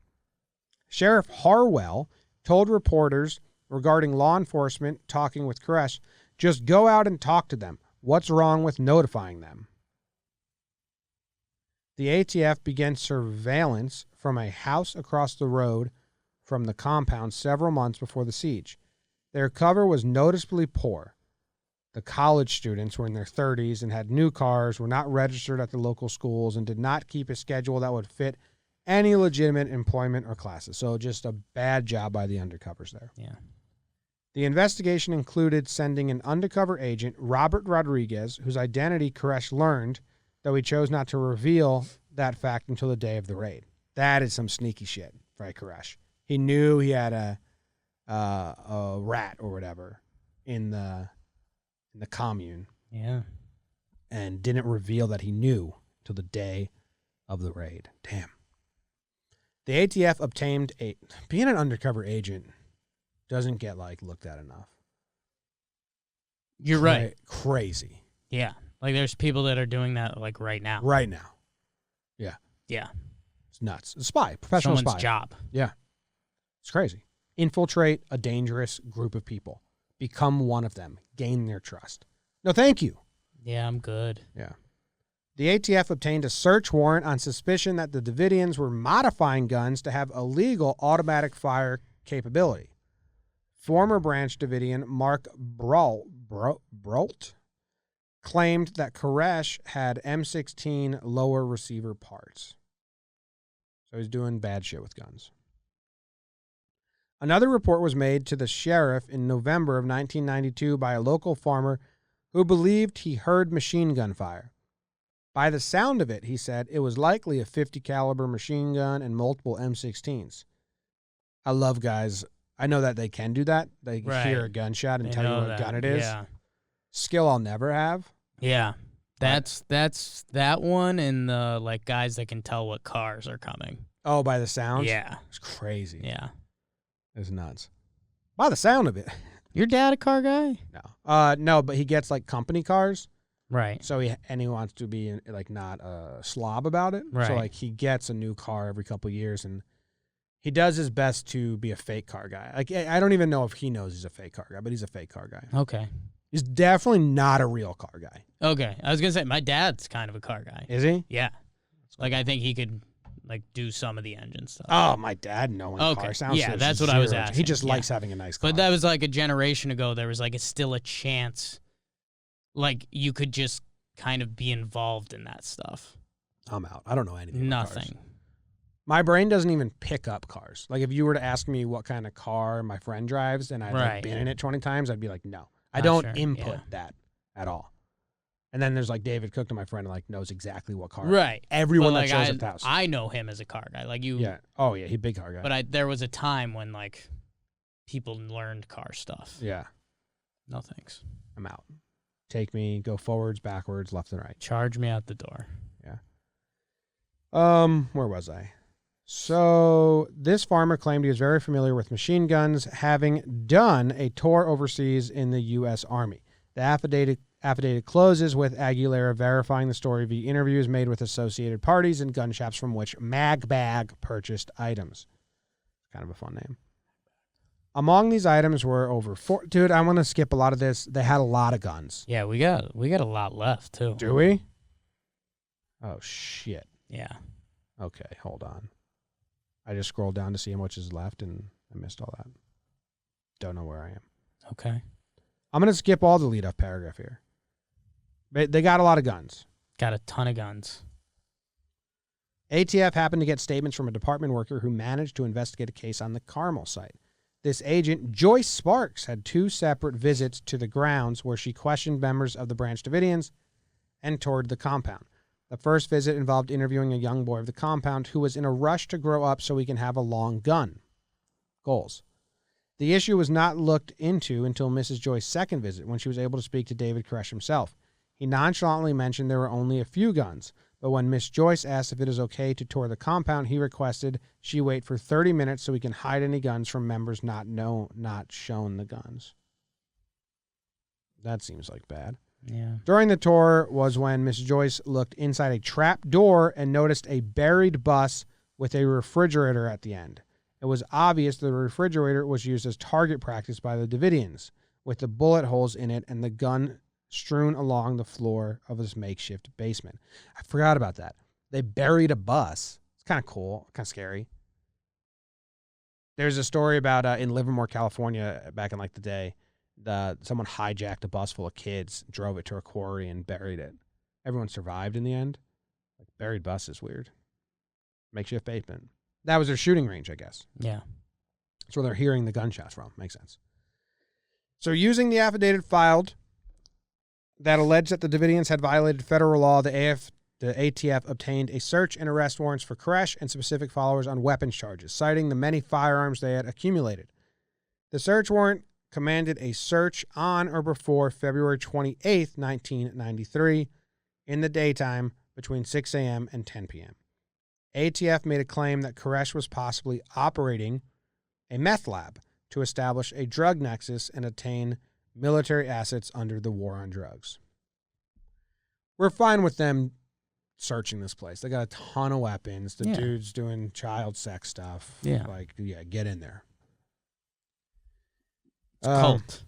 Sheriff Harwell told reporters regarding law enforcement talking with Koresh, just go out and talk to them. What's wrong with notifying them? The ATF began surveillance from a house across the road from the compound several months before the siege. Their cover was noticeably poor. The college students were in their 30s and had new cars, were not registered at the local schools, and did not keep a schedule that would fit any legitimate employment or classes. So just a bad job by the undercovers there. Yeah. The investigation included sending an undercover agent, Robert Rodriguez, whose identity Koresh learned, though he chose not to reveal that fact until the day of the raid. That is some sneaky shit for Koresh. He knew he had a rat or whatever in the commune. Yeah. And didn't reveal that he knew till the day of the raid. Damn. The ATF obtained being an undercover agent doesn't get looked at enough. You're right. Crazy. Yeah. There's people that are doing that right now. Right now. Yeah. Yeah. It's nuts. A spy, professional Someone's spy. job. Yeah. It's crazy. Infiltrate a dangerous group of people. Become one of them. Gain their trust. No, thank you. Yeah, I'm good. Yeah. The ATF obtained a search warrant on suspicion that the Davidians were modifying guns to have illegal automatic fire capability. Former Branch Davidian Mark Brault claimed that Koresh had M16 lower receiver parts. So he's doing bad shit with guns. Another report was made to the sheriff in November of 1992 by a local farmer who believed he heard machine gun fire. By the sound of it, he said, it was likely a .50 caliber machine gun and multiple M16s. I love guys. I know that they can do that. They hear a gunshot and tell you what gun it is. Yeah. Skill I'll never have. Yeah. That's that one and the guys that can tell what cars are coming. Oh, by the sound? Yeah. It's crazy. Yeah. It's nuts. By the sound of it. Your dad a car guy? No. No, but he gets company cars. Right. So he wants to be not a slob about it. Right. So he gets a new car every couple of years, and he does his best to be a fake car guy. I don't even know if he knows he's a fake car guy, but he's a fake car guy. Okay. He's definitely not a real car guy. Okay. I was gonna say my dad's kind of a car guy. Is he? Yeah. I think he could do some of the engine stuff. Oh, my dad knowing car sounds. Yeah, that's what I was asking. He just likes having a nice car. But that was a generation ago. There was still a chance, you could just kind of be involved in that stuff. I'm out. I don't know anything. Nothing. My brain doesn't even pick up cars. If you were to ask me what kind of car my friend drives and I've been in it 20 times, I'd be like, no. I don't input that at all. And then there's David Cook to my friend knows exactly what car. Right. Everyone that shows up to the house. I know him as a car guy. You. Yeah. Oh yeah, he's a big car guy. But there was a time when people learned car stuff. Yeah. No thanks. I'm out. Take me, go forwards, backwards, left and right. Charge me out the door. Yeah. Where was I? So this farmer claimed he was very familiar with machine guns, having done a tour overseas in the U.S. Army. The affidavit closes with Aguilera verifying the story via interviews made with associated parties and gun shops from which Magbag purchased items. Kind of a fun name. Among these items were over four. Dude, I want to skip a lot of this. They had a lot of guns. Yeah, we got a lot left too. Do we? Oh, shit. Yeah. Okay, hold on. I just scrolled down to see how much is left, and I missed all that. Don't know where I am. Okay. I'm going to skip all the lead-up paragraph here. They got a lot of guns. Got a ton of guns. ATF happened to get statements from a department worker who managed to investigate a case on the Carmel site. This agent, Joyce Sparks, had 2 separate visits to the grounds where she questioned members of the Branch Davidians and toured the compound. The first visit involved interviewing a young boy of the compound who was in a rush to grow up so he can have a long gun. Goals. The issue was not looked into until Mrs. Joyce's second visit, when she was able to speak to David Koresh himself. He nonchalantly mentioned there were only a few guns, but when Miss Joyce asked if it is okay to tour the compound, he requested she wait for 30 minutes so he can hide any guns from members not shown the guns. That seems like bad. Yeah. During the tour was when Miss Joyce looked inside a trap door and noticed a buried bus with a refrigerator at the end. It was obvious the refrigerator was used as target practice by the Davidians, with the bullet holes in it and the gun strewn along the floor of this makeshift basement. I forgot about that. They buried a bus. It's kind of cool, kind of scary. There's a story about in Livermore, California, back in like the day, someone hijacked a bus full of kids, drove it to a quarry, and buried it. Everyone survived in the end. Like, buried bus is weird. Makeshift basement. That was their shooting range, I guess. Yeah. That's where they're hearing the gunshots from. Makes sense. So using the affidavit filed that alleged that the Davidians had violated federal law, the ATF obtained a search and arrest warrants for Koresh and specific followers on weapons charges, citing the many firearms they had accumulated. The search warrant commanded a search on or before February 28, 1993, in the daytime between 6 a.m. and 10 p.m. ATF made a claim that Koresh was possibly operating a meth lab to establish a drug nexus and attain military assets under the war on drugs. We're fine with them searching this place. They got a ton of weapons. The dude's doing child sex stuff. Yeah. Get in there. It's a cult.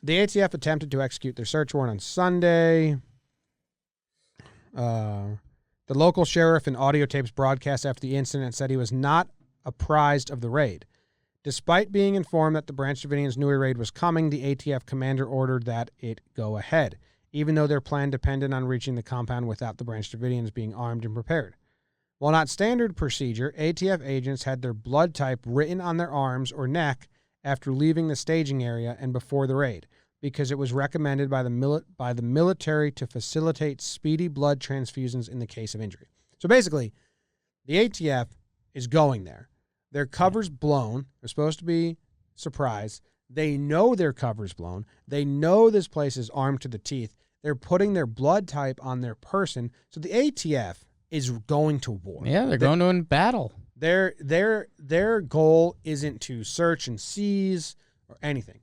The ATF attempted to execute their search warrant on Sunday. The local sheriff in audio tapes broadcast after the incident said he was not apprised of the raid. Despite being informed that the Branch Davidians knew a raid was coming, the ATF commander ordered that it go ahead, even though their plan depended on reaching the compound without the Branch Davidians being armed and prepared. While not standard procedure, ATF agents had their blood type written on their arms or neck after leaving the staging area and before the raid, because it was recommended by the military to facilitate speedy blood transfusions in the case of injury. So basically, the ATF is going there. Their cover's blown. They're supposed to be surprised. They know their cover's blown. They know this place is armed to the teeth. They're putting their blood type on their person. So the ATF is going to war. Yeah, they're going to battle. Their goal isn't to search and seize or anything.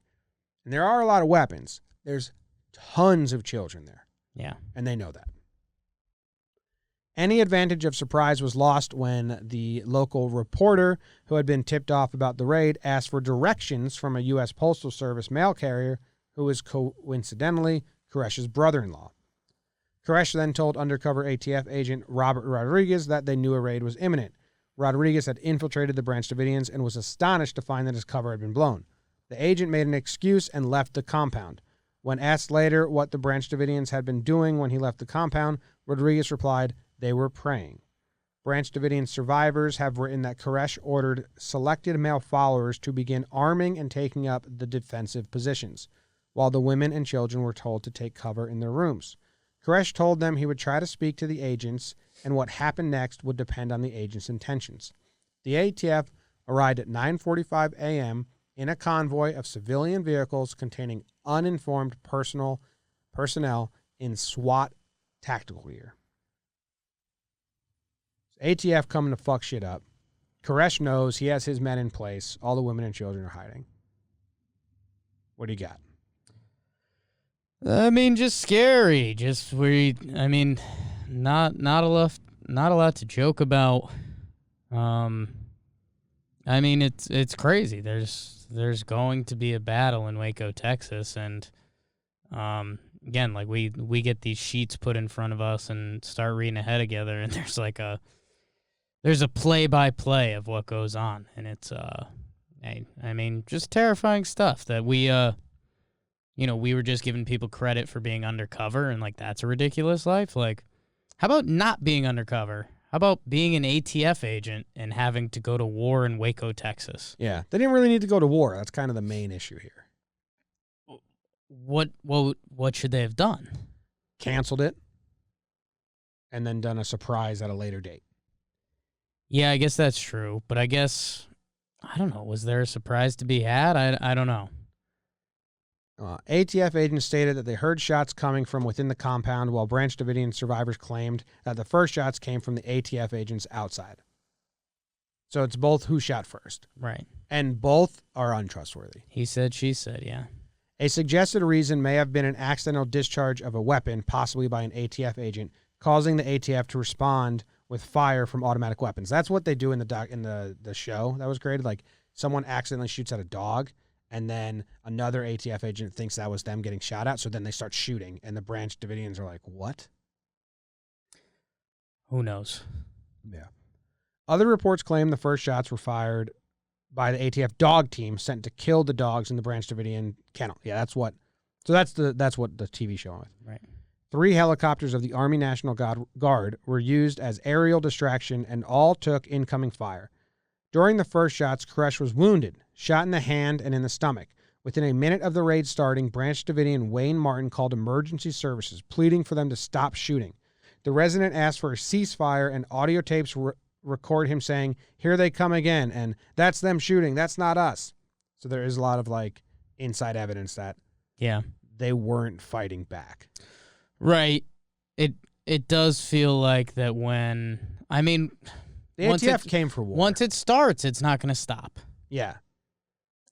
And there are a lot of weapons. There's tons of children there. Yeah. And they know that. Any advantage of surprise was lost when the local reporter who had been tipped off about the raid asked for directions from a U.S. Postal Service mail carrier who was coincidentally Koresh's brother-in-law. Koresh then told undercover ATF agent Robert Rodriguez that they knew a raid was imminent. Rodriguez had infiltrated the Branch Davidians and was astonished to find that his cover had been blown. The agent made an excuse and left the compound. When asked later what the Branch Davidians had been doing when he left the compound, Rodriguez replied, they were praying. Branch Davidian survivors have written that Koresh ordered selected male followers to begin arming and taking up the defensive positions, while the women and children were told to take cover in their rooms. Koresh told them he would try to speak to the agents, and what happened next would depend on the agents' intentions. The ATF arrived at 9:45 a.m. in a convoy of civilian vehicles containing uninformed personnel in SWAT tactical gear. ATF coming to fuck shit up. Koresh knows he has his men in place. All the women and children are hiding. What do you got? I mean, just scary. Not a lot to joke about. I mean, it's crazy. There's going to be a battle in Waco, Texas, and again, like we get these sheets put in front of us and start reading ahead together, and there's a play-by-play of what goes on, and it's I mean, just terrifying stuff that we we were just giving people credit for being undercover, and like that's a ridiculous life. Like, how about not being undercover? How about being an ATF agent and having to go to war in Waco, Texas? Yeah, they didn't really need to go to war. That's kind of the main issue here. What should they have done? Canceled it, and then done a surprise at a later date. Yeah, I guess that's true. But I guess, I don't know, was there a surprise to be had? I don't know. ATF agents stated that they heard shots coming from within the compound, while Branch Davidian survivors claimed that the first shots came from the ATF agents outside. So it's both who shot first. Right. And both are untrustworthy. He said, she said, yeah. A suggested reason may have been an accidental discharge of a weapon, possibly by an ATF agent, causing the ATF to respond with fire from automatic weapons. That's what they do in the show that was created. Like, someone accidentally shoots at a dog, and then another ATF agent thinks that was them getting shot at, so then they start shooting, and the Branch Davidians are like, what? Who knows? Yeah. Other reports claim the first shots were fired by the ATF dog team sent to kill the dogs in the Branch Davidian kennel. Yeah, that's what the TV show was. Right. 3 helicopters of the Army National Guard were used as aerial distraction and all took incoming fire. During the first shots, Koresh was wounded, shot in the hand and in the stomach. Within a minute of the raid starting, Branch Davidian Wayne Martin called emergency services, pleading for them to stop shooting. The resident asked for a ceasefire, and audio tapes record him saying, "Here they come again," and "That's them shooting, that's not us." So there is a lot of like inside evidence that they weren't fighting back. Right. It does feel like that when, I mean, the ATF came for war. Once it starts, it's not going to stop. Yeah.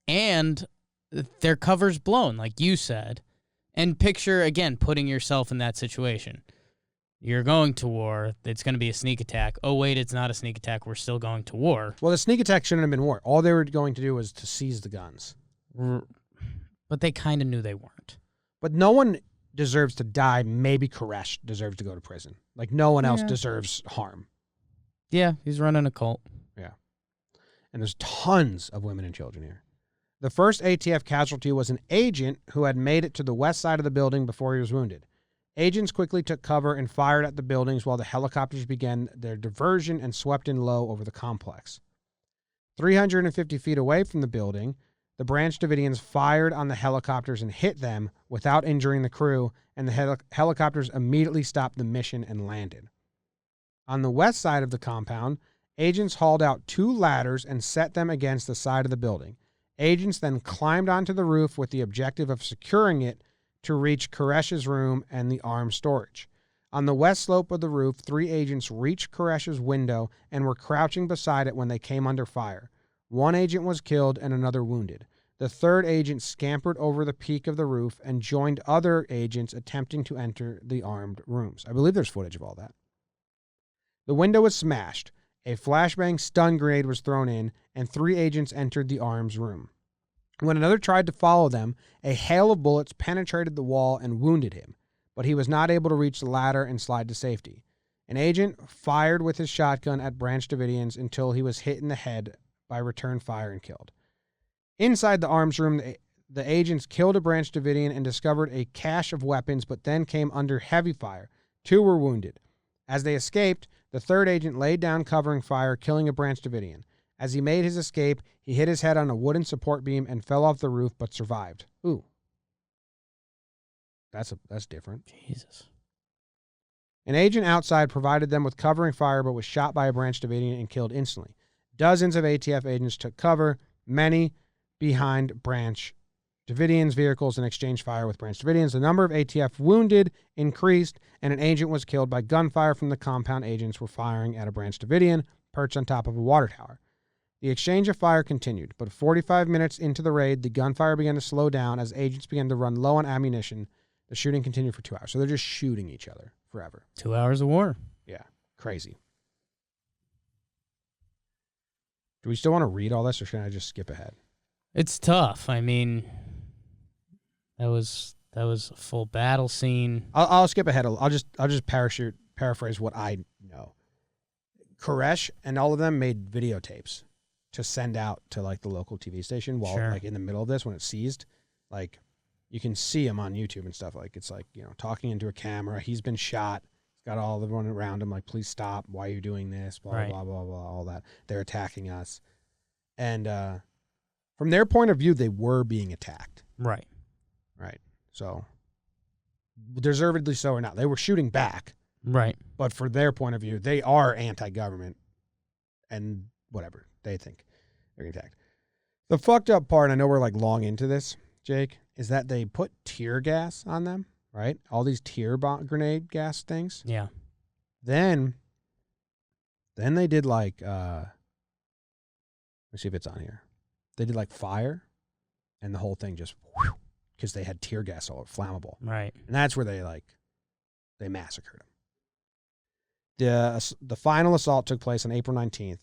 And their cover's blown, like you said. And picture, again, putting yourself in that situation. You're going to war. It's going to be a sneak attack. Oh, wait, it's not a sneak attack. We're still going to war. Well, the sneak attack shouldn't have been war. All they were going to do was to seize the guns. But they kind of knew they weren't. But no one deserves to die. Maybe Koresh deserves to go to prison. Like, no one else deserves harm. Yeah, he's running a cult. Yeah. And there's tons of women and children here. The first ATF casualty was an agent who had made it to the west side of the building before he was wounded. Agents quickly took cover and fired at the buildings while the helicopters began their diversion and swept in low over the complex. 350 feet away from the building, the Branch Davidians fired on the helicopters and hit them without injuring the crew, and the helicopters immediately stopped the mission and landed. On the west side of the compound, agents hauled out 2 ladders and set them against the side of the building. Agents then climbed onto the roof with the objective of securing it to reach Koresh's room and the arms storage. On the west slope of the roof, 3 agents reached Koresh's window and were crouching beside it when they came under fire. 1 agent was killed and another wounded. The 3rd agent scampered over the peak of the roof and joined other agents attempting to enter the armed rooms. I believe there's footage of all that. The window was smashed. A flashbang stun grenade was thrown in, and 3 agents entered the arms room. When another tried to follow them, a hail of bullets penetrated the wall and wounded him, but he was not able to reach the ladder and slide to safety. An agent fired with his shotgun at Branch Davidians until he was hit in the head by return fire and killed. Inside the arms room, the agents killed a Branch Davidian and discovered a cache of weapons, but then came under heavy fire. 2 were wounded. As they escaped, the 3rd agent laid down covering fire, killing a Branch Davidian. As he made his escape, he hit his head on a wooden support beam and fell off the roof, but survived. Ooh. That's different. Jesus. An agent outside provided them with covering fire, but was shot by a Branch Davidian and killed instantly. Dozens of ATF agents took cover, many behind Branch Davidians' vehicles, and exchanged fire with Branch Davidians. The number of ATF wounded increased, and an agent was killed by gunfire from the compound. Agents were firing at a Branch Davidian perched on top of a water tower. The exchange of fire continued, but 45 minutes into the raid, the gunfire began to slow down as agents began to run low on ammunition. The shooting continued for 2 hours. So they're just shooting each other forever. 2 hours of war. Yeah, crazy. Do we still want to read all this, or should I just skip ahead? It's tough. I mean, that was a full battle scene. I'll skip ahead. I'll just paraphrase what I know. Koresh and all of them made videotapes to send out to like the local TV station while like in the middle of this when it's seized. Like you can see him on YouTube and stuff. Like it's like, you know, talking into a camera. He's been shot. He's got all everyone around him like, please stop. Why are you doing this? Blah, right. blah, blah, blah, all that. They're attacking us. And from their point of view, they were being attacked. Right. Right. So deservedly so or not. They were shooting back. Right. But for their point of view, they are anti-government and whatever they think they're attacked. The fucked up part, I know we're like long into this, Jake, is that they put tear gas on them, right? All these tear grenade gas things. Yeah. Then they did like, let's see if it's on here. They did like fire and the whole thing just, because they had tear gas all over, flammable. Right. And that's where they massacred them. The final assault took place on April 19th.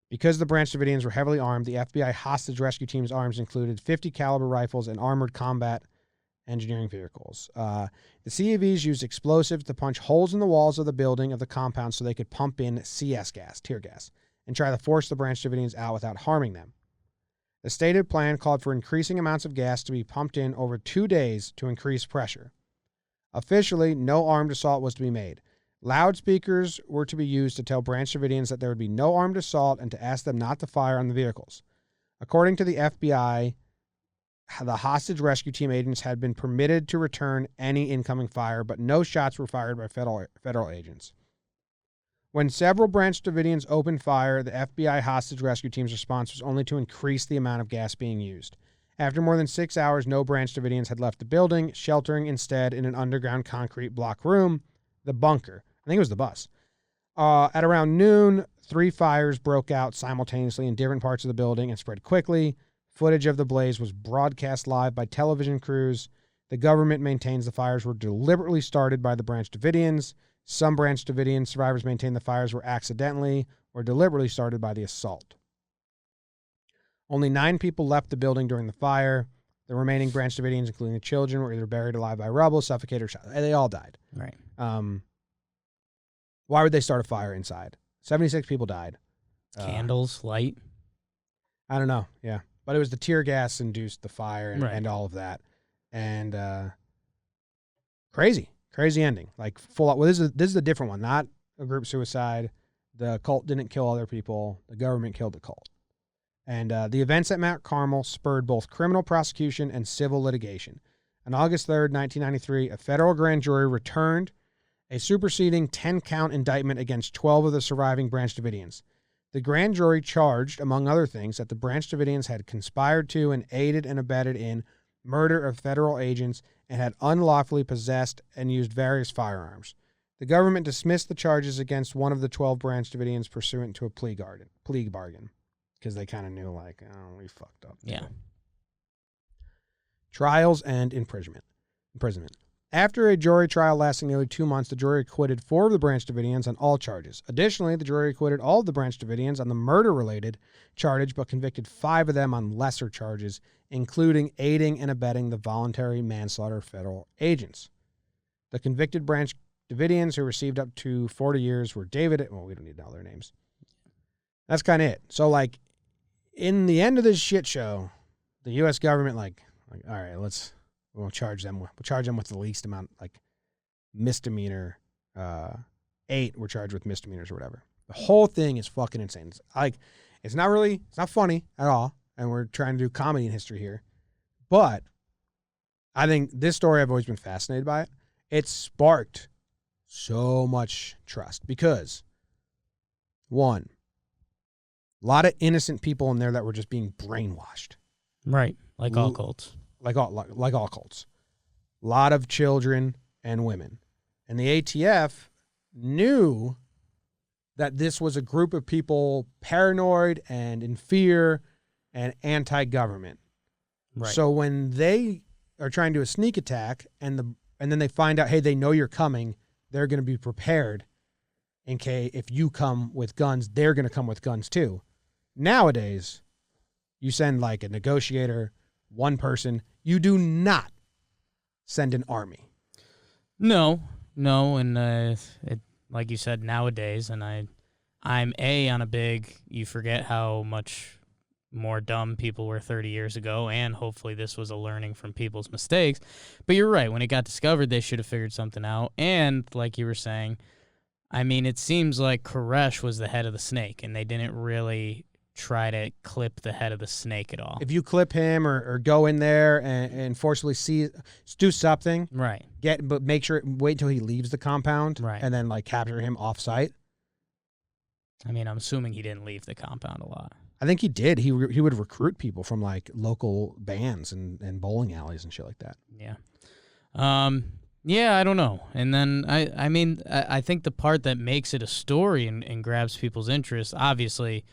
Because the Branch Davidians were heavily armed, the FBI hostage rescue team's arms included 50 caliber rifles and armored combat engineering vehicles. The CAVs used explosives to punch holes in the walls of the building of the compound so they could pump in CS gas, tear gas, and try to force the Branch Davidians out without harming them. The stated plan called for increasing amounts of gas to be pumped in over 2 days to increase pressure. Officially, no armed assault was to be made. Loudspeakers were to be used to tell Branch Davidians that there would be no armed assault and to ask them not to fire on the vehicles. According to the FBI, the hostage rescue team agents had been permitted to return any incoming fire, but no shots were fired by federal agents. When several Branch Davidians opened fire, the FBI hostage rescue team's response was only to increase the amount of gas being used. After more than 6 hours, no Branch Davidians had left the building, sheltering instead in an underground concrete block room, the bunker. I think it was the bus. At around noon, 3 fires broke out simultaneously in different parts of the building and spread quickly. Footage of the blaze was broadcast live by television crews. The government maintains the fires were deliberately started by the Branch Davidians. Some Branch Davidian survivors maintain the fires were accidentally or deliberately started by the assault. Only 9 people left the building during the fire. The remaining Branch Davidians, including the children, were either buried alive by rubble, suffocated, or shot. They all died. Right. Why would they start a fire inside? 76 people died. Candles, light. I don't know. Yeah. But it was the tear gas induced the fire and all of that. And crazy ending. Like full out. Well, this is a different one, not a group suicide. The cult didn't kill other people. The government killed the cult. And the events at Mount Carmel spurred both criminal prosecution and civil litigation. On August 3rd, 1993, a federal grand jury returned a superseding 10-count indictment against 12 of the surviving Branch Davidians. The grand jury charged, among other things, that the Branch Davidians had conspired to and aided and abetted in murder of federal agents and had unlawfully possessed and used various firearms. The government dismissed the charges against one of the 12 Branch Davidians pursuant to a plea bargain, because they kind of knew, like, oh, we fucked up. Yeah. Trials and imprisonment. After a jury trial lasting nearly 2 months, the jury acquitted 4 of the Branch Davidians on all charges. Additionally, the jury acquitted all of the Branch Davidians on the murder-related charge, but convicted 5 of them on lesser charges, including aiding and abetting the voluntary manslaughter of federal agents. The convicted Branch Davidians who received up to 40 years were David. Well, we don't need to know their names. That's kind of it. So, like, in the end of this shit show, the U.S. government, like all right, we'll charge them. We'll charge them with the least amount, like misdemeanor. 8 were charged with misdemeanors or whatever. The whole thing is fucking insane. It's not funny at all. And we're trying to do comedy in history here. But I think this story, I've always been fascinated by it. It sparked so much trust because, one, a lot of innocent people in there that were just being brainwashed. Right. Like all cults. Like all cults. A lot of children and women. And the ATF knew that this was a group of people paranoid and in fear and anti-government. Right. So when they are trying to do a sneak attack and then they find out, hey, they know you're coming, they're going to be prepared in case if you come with guns, they're going to come with guns too. Nowadays, you send like a negotiator, one person. You do not send an army. No, and like you said, nowadays, and I'm on a big. You forget how much more dumb people were 30 years ago, and hopefully this was a learning from people's mistakes. But you're right. When it got discovered, they should have figured something out. And like you were saying, I mean, it seems like Koresh was the head of the snake, and they didn't really try to clip the head of the snake at all. If you clip him or go in there and forcibly do something, Right. but make sure, wait until he leaves the compound, Right. and then like capture him off site. I mean, I'm assuming he didn't leave the compound a lot. I think he did. He would recruit people from like local bands and bowling alleys and shit like that. Yeah. Yeah, I don't know. And then I mean, I think the part that makes it a story and grabs people's interest, obviously,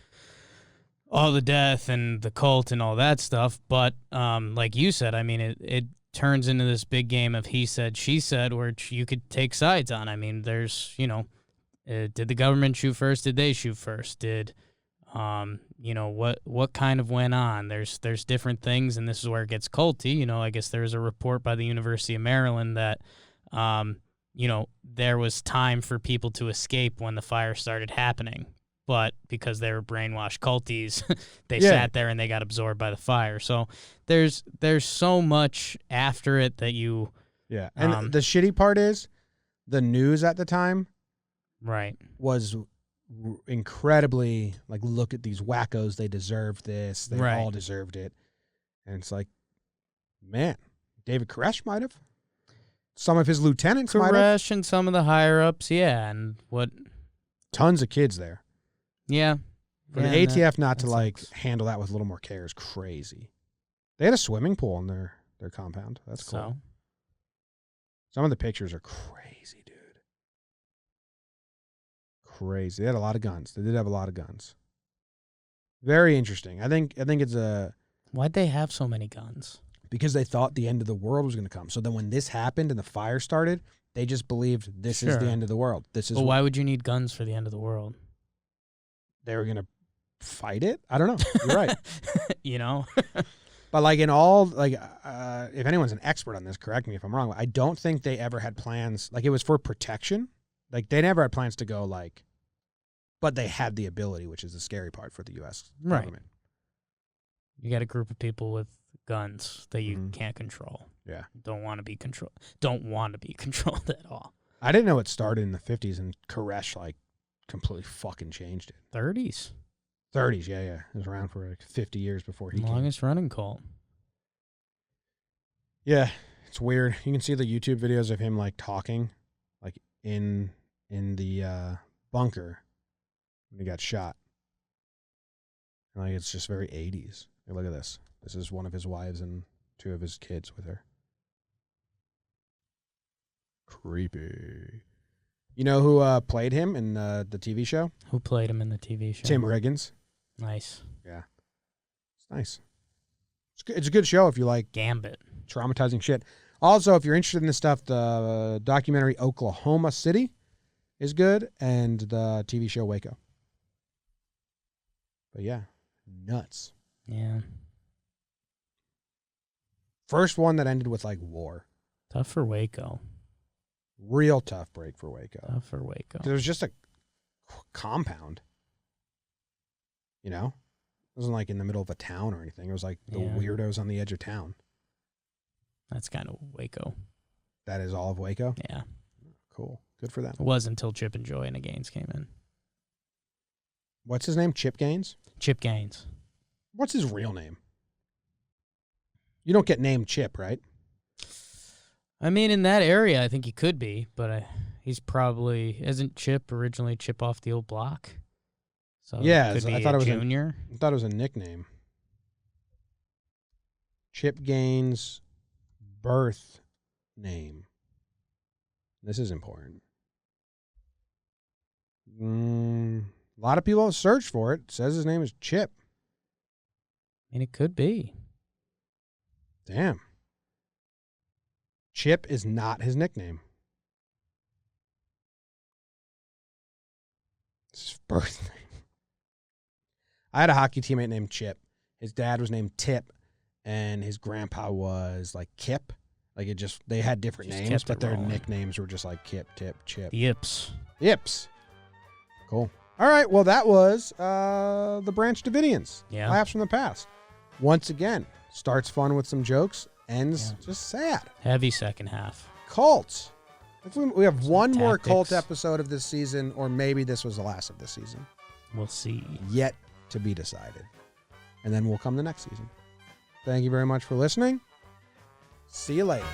all the death and the cult and all that stuff. But like you said, I mean, it turns into this big game of he said, she said, where you could take sides on. I mean, there's, did the government shoot first? Did they shoot first? Did, what kind of went on? There's different things, and this is where it gets culty. I guess there was a report by the University of Maryland that, there was time for people to escape when the fire started happening. But because they were brainwashed culties, they sat there and they got absorbed by the fire. So there's so much after it that you... Yeah, and the shitty part is the news at the time right was incredibly, like, look at these wackos, they deserve this, they all deserved it. And it's like, man, David Koresh might have. Some of his lieutenants might have. Koresh and some of the higher-ups, yeah, and what... Tons of kids there. Yeah. For the ATF not to, like, handle that with a little more care is crazy. They had a swimming pool in their compound. That's cool. So? Some of the pictures are crazy, dude. Crazy. They had a lot of guns. They did have a lot of guns. Very interesting. I think it's a... Why'd they have so many guns? Because they thought the end of the world was going to come. So then when this happened and the fire started, they just believed this is the end of the world. Well, why would you need guns for the end of the world? They were going to fight it? I don't know. You're right. But like in all, like, if anyone's an expert on this, correct me if I'm wrong. I don't think they ever had plans. Like, it was for protection. Like, they never had plans to go, like, but they had the ability, which is the scary part for the U.S. government. You got a group of people with guns that you can't control. Yeah. Don't want to be controlled at all. I didn't know it started in the 50s and Koresh, like, completely fucking changed it. 30s. 30s, yeah. It was around for like 50 years before he came. Longest running cult. Yeah, it's weird. You can see the YouTube videos of him like talking, like in the bunker when he got shot. And, like, it's just very 80s. Hey, look at this. This is one of his wives and two of his kids with her. Creepy. You know who played him in the TV show? Who played him in the TV show? Tim Riggins. Nice. Yeah. It's nice. It's a good show if you like Gambit. Traumatizing shit. Also, if you're interested in this stuff, the documentary Oklahoma City is good, and the TV show Waco. But yeah, nuts. Yeah. First one that ended with like war. Tough for Waco. Real tough break for Waco. Tough for Waco. There was just a compound. You know? It wasn't like in the middle of a town or anything. It was like the weirdos on the edge of town. That's kind of Waco. That is all of Waco? Yeah. Cool. Good for them. It was until Chip and Joanna Gaines came in. What's his name? Chip Gaines? Chip Gaines. What's his real name? You don't get named Chip, right? I mean, in that area, I think he could be, but he's probably... Isn't Chip originally Chip off the old block? So yeah, could be I thought it was Junior. I thought it was a nickname. Chip Gaines' birth name. This is important. A lot of people have searched for it. It says his name is Chip. I mean, it could be. Damn. Chip is not his nickname. It's his birth name. I had a hockey teammate named Chip. His dad was named Tip, and his grandpa was like Kip. Like they had different Just names, kept but it their rolling. nicknames were just like Kip, Tip, Chip. The Yips. Yips. Cool. All right. Well, that was the Branch Davidians. Yeah. Laughs from the past. Once again, starts fun with some jokes, ends just sad. Heavy second half. Cults. If we have one more cult tactics. episode of this season, or maybe this was the last of this season. We'll see. Yet to be decided. And then we'll come the next season. Thank you very much for listening. See you later.